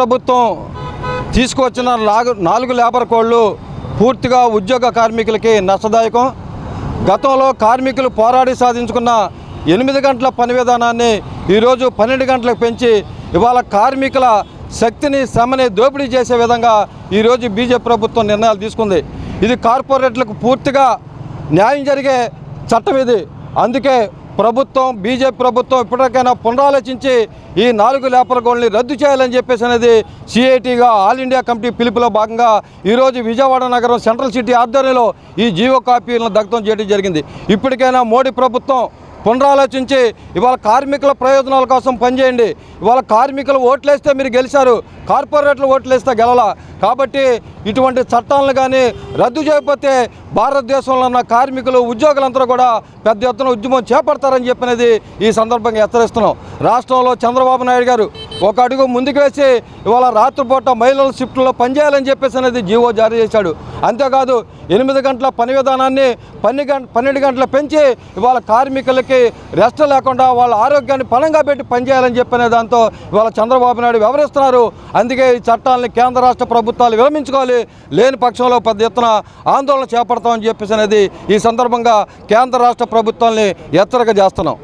ప్రభుత్వం తీసుకువచ్చిన 4 లేబర్ కోడ్లు పూర్తిగా ఉద్యోగ కార్మికులకి నష్టదాయకం. గతంలో కార్మికులు పోరాడి సాధించుకున్న 8 గంటల పని విధానాన్ని ఈరోజు 12 గంటలకు పెంచి ఇవాళ కార్మికుల శక్తిని శ్రమని దోపిడీ చేసే విధంగా ఈరోజు బీజేపీ ప్రభుత్వం నిర్ణయాలు తీసుకుంది. ఇది కార్పొరేట్లకు పూర్తిగా న్యాయం జరిగే చట్టం ఇది. అందుకే బీజేపీ ప్రభుత్వం ఇప్పటికైనా పునరాలోచించి ఈ 4 లేబర్ కోడ్లని రద్దు చేయాలని చెప్పేసి అనేది సిఐటిగా ఆల్ ఇండియా కమిటీ పిలుపులో భాగంగా ఈరోజు విజయవాడ నగరం సెంట్రల్ సిటీ ఆధ్వర్యంలో ఈ జీవో కాపీలను దగ్ధం చేయడం జరిగింది. ఇప్పటికైనా మోడీ ప్రభుత్వం పునరాలోచించి ఇవాళ కార్మికుల ప్రయోజనాల కోసం పనిచేయండి. ఇవాళ కార్మికులు ఓట్లేస్తే మీరు గెలిచారు, కార్పొరేట్లు ఓట్లేస్తే గెలలా. కాబట్టి ఇటువంటి చట్టాలను కానీ రద్దు చేయకపోతే భారతదేశంలో ఉన్న కార్మికులు ఉద్యోగులందరూ కూడా పెద్ద ఎత్తున ఉద్యమం చేపడతారని చెప్పినది ఈ సందర్భంగా హెచ్చరిస్తున్నాం. రాష్ట్రంలో చంద్రబాబు నాయుడు గారు ఒక అడుగు ముందుకు వేసి ఇవాళ రాత్రిపూట మహిళల షిఫ్ట్లో పనిచేయాలని చెప్పేసి అనేది జీవో జారీ చేశాడు. అంతేకాదు 8 గంటల పని విధానాన్ని 12 గంటలు పెంచి ఇవాళ కార్మికులకి రెస్ట్ లేకుండా వాళ్ళ ఆరోగ్యాన్ని పణంగా పెట్టి పనిచేయాలని చెప్పిన దాంతో ఇవాళ చంద్రబాబు నాయుడు వ్యవహరిస్తున్నారు. అందుకే ఈ చట్టాలని కేంద్ర రాష్ట్ర ప్రభుత్వాలు విరమించుకోవాలి, లేని పక్షంలో పెద్ద ఎత్తున ఆందోళన చేపడతామని చెప్పేసి అనేది ఈ సందర్భంగా కేంద్ర రాష్ట్ర ప్రభుత్వాలని హెచ్చరిక చేస్తున్నాం.